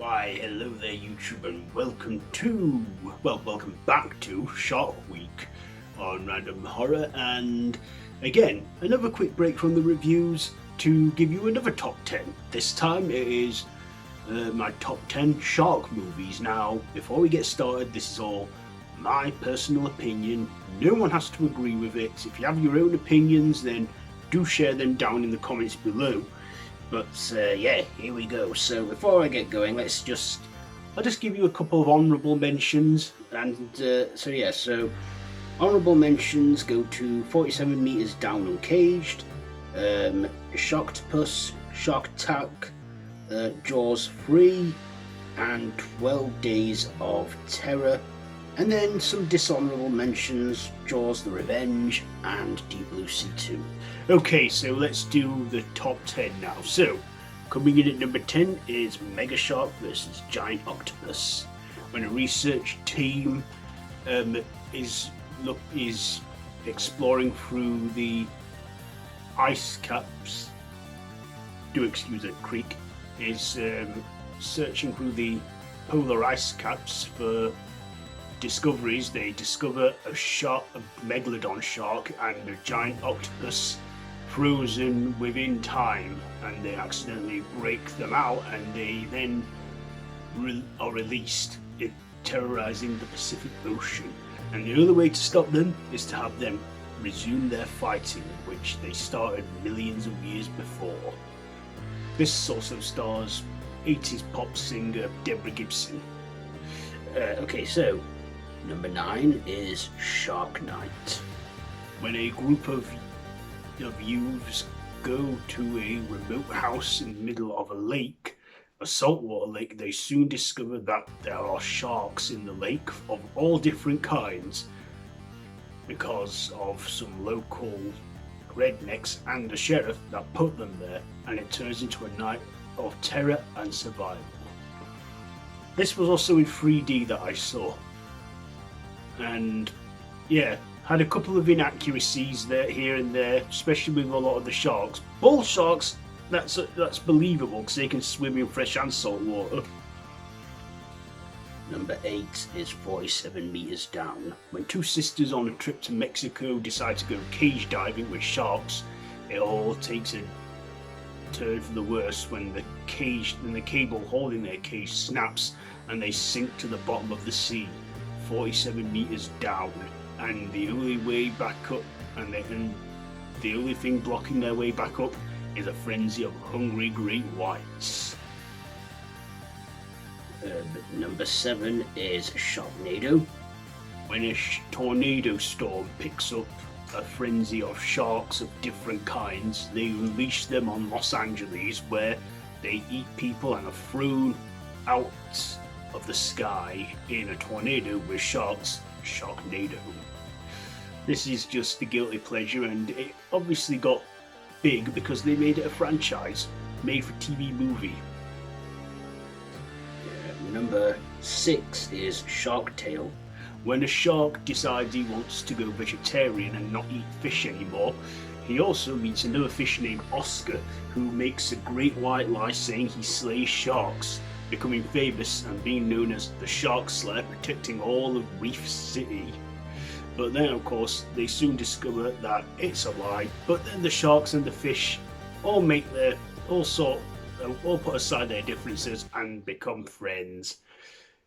Why, hello there YouTube and welcome back to Shark Week on Random Horror, and again, another quick break from the reviews to give you another top 10. This time it is my top 10 shark movies. Now, before we get started, this is all my personal opinion. No one has to agree with it. If you have your own opinions, then do share them down in the comments below. But yeah, here we go. So before I get going, I'll just give you a couple of honourable mentions. And so honourable mentions go to 47 Meters Down Uncaged, OCTOPUS, Shark Attack, Jaws 3, and 12 Days of Terror. And then some dishonourable mentions: Jaws the Revenge and Deep Blue Sea 2. Okay, so let's do the top 10 now. So, coming in at number 10 is Mega Shark vs. Giant Octopus. When a research team is exploring through the ice caps, creek, is searching through the polar ice caps for discoveries. They discover a megalodon shark and a giant octopus frozen within time, and they accidentally break them out, and they then are released, terrorizing the Pacific Ocean. And the only way to stop them is to have them resume their fighting, which they started millions of years before. This also stars 80s pop singer Deborah Gibson. Okay, so number 9 is Shark Night. When a group of youths go to a remote house in the middle of a lake, a saltwater lake, they soon discover that there are sharks in the lake of all different kinds because of some local rednecks and the sheriff that put them there, and it turns into a night of terror and survival. This was also in 3D that I saw. And yeah, had a couple of inaccuracies there, here and there, especially with a lot of the sharks. Bull sharks, that's believable because they can swim in fresh and salt water. Number 8 is 47 Meters Down. When two sisters on a trip to Mexico decide to go cage diving with sharks, it all takes a turn for the worse when the cable holding their cage snaps and they sink to the bottom of the sea, 47 meters down, and the only way back up, the only thing blocking their way back up is a frenzy of hungry great whites. Number 7 is Sharknado. When a tornado storm picks up a frenzy of sharks of different kinds, they unleash them on Los Angeles, where they eat people and are thrown out of the sky in a tornado with sharks. Sharknado. This is just a guilty pleasure, and it obviously got big because they made it a franchise, made for TV movie. Number 6 is Shark Tale. When a shark decides he wants to go vegetarian and not eat fish anymore, he also meets another fish named Oscar, who makes a great white lie saying he slays sharks, becoming famous and being known as the Shark Slayer, protecting all of Reef City. But then, of course, they soon discover that it's a lie. But then the sharks and the fish all put aside their differences and become friends.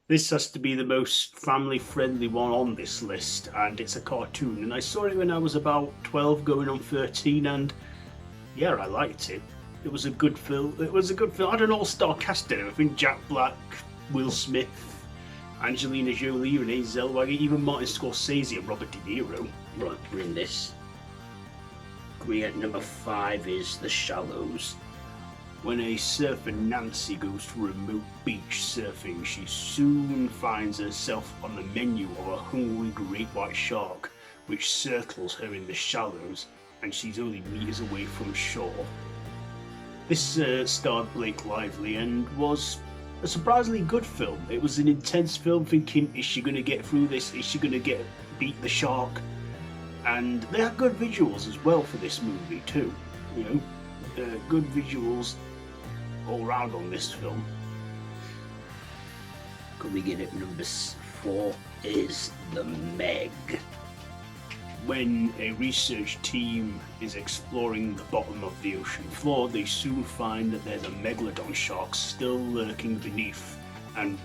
This has to be the most family-friendly one on this list, and it's a cartoon. And I saw it when I was about 12, going on 13, and yeah, I liked it. It was a good film. I had an all-star cast in it. I think Jack Black, Will Smith, Angelina Jolie, Renee Zellweger, even Martin Scorsese and Robert De Niro. Right, we're in this. Coming at number 5 is The Shallows. When a surfer Nancy goes to a remote beach surfing, she soon finds herself on the menu of a hungry great white shark, which circles her in the shallows, and she's only meters away from shore. This starred Blake Lively and was a surprisingly good film. It was an intense film, thinking, is she going to get through this? Is she going to beat the shark? And they had good visuals as well for this movie too. Good visuals all round on this film. Coming in at number 4 is the Meg. When a research team is exploring the bottom of the ocean floor, they soon find that there's a megalodon shark still lurking beneath, and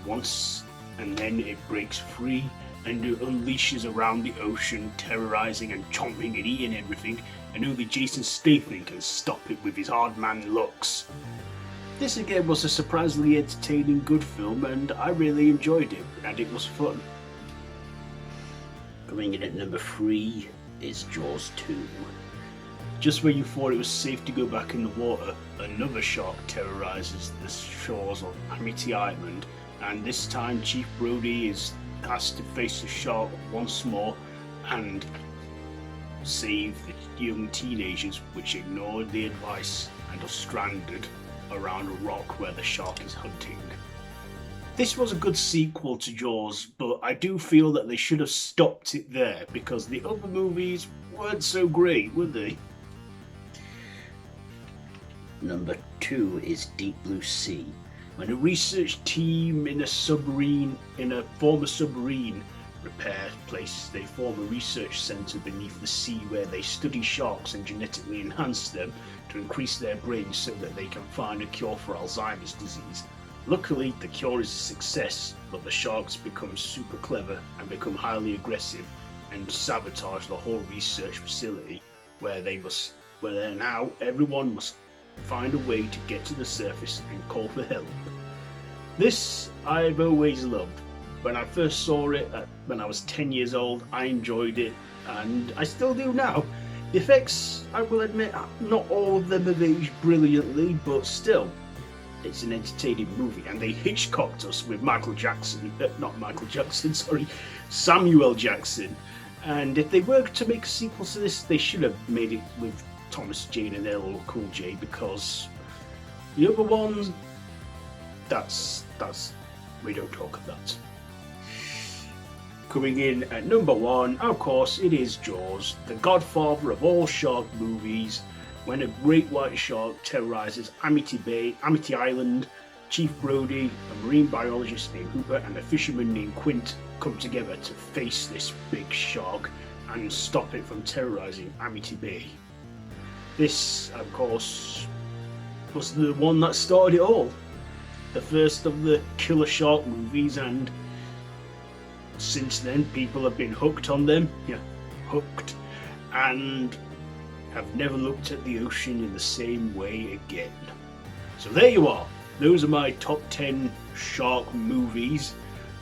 then it breaks free and it unleashes around the ocean, terrorizing and chomping and eating everything, and only Jason Statham can stop it with his hard man looks. This again was a surprisingly entertaining good film, and I really enjoyed it, and it was fun. Coming in at number 3 is Jaws 2. Just when you thought it was safe to go back in the water, another shark terrorizes the shores of Amity Island, and this time Chief Brody has to face the shark once more and save the young teenagers which ignored the advice and are stranded around a rock where the shark is hunting. This was a good sequel to Jaws, but I do feel that they should have stopped it there because the other movies weren't so great, were they? Number 2 is Deep Blue Sea. When a research team in a former submarine repair place, they form a research centre beneath the sea where they study sharks and genetically enhance them to increase their brains so that they can find a cure for Alzheimer's disease. Luckily, the cure is a success, but the sharks become super clever and become highly aggressive and sabotage the whole research facility where now everyone must find a way to get to the surface and call for help. This I've always loved. When I first saw it when I was 10 years old, I enjoyed it, and I still do now. The effects, I will admit, not all of them have aged brilliantly, but still, it's an entertaining movie, and they Hitchcocked us with Samuel Jackson. And if they were to make a sequel to this, they should have made it with Thomas Jane and LL Cool J, because the other ones, that's we don't talk of that. Coming in at number 1, of course, it is Jaws, the godfather of all shark movies. When a great white shark terrorizes Amity Island, Chief Brody, a marine biologist named Hooper, and a fisherman named Quint come together to face this big shark and stop it from terrorizing Amity Bay. This, of course, was the one that started it all. The first of the killer shark movies, and since then people have been hooked on them. Hooked. And have never looked at the ocean in the same way again. So there you are. Those are my top 10 shark movies.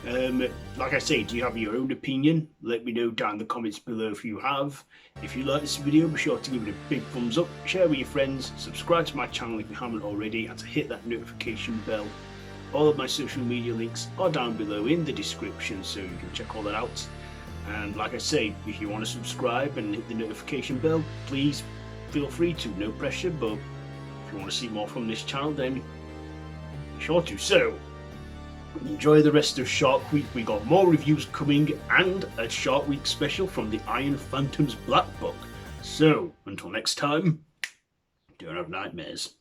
Like I say, do you have your own opinion? Let me know down in the comments below if you have. If you like this video, be sure to give it a big thumbs up, share with your friends, subscribe to my channel if you haven't already, and to hit that notification bell. All of my social media links are down below in the description, so you can check all that out. And like I say, if you want to subscribe and hit the notification bell, please feel free to, no pressure, but if you want to see more from this channel, then be sure to. So, enjoy the rest of Shark Week. We got more reviews coming and a Shark Week special from the Iron Phantom's Black Book. So, until next time, don't have nightmares.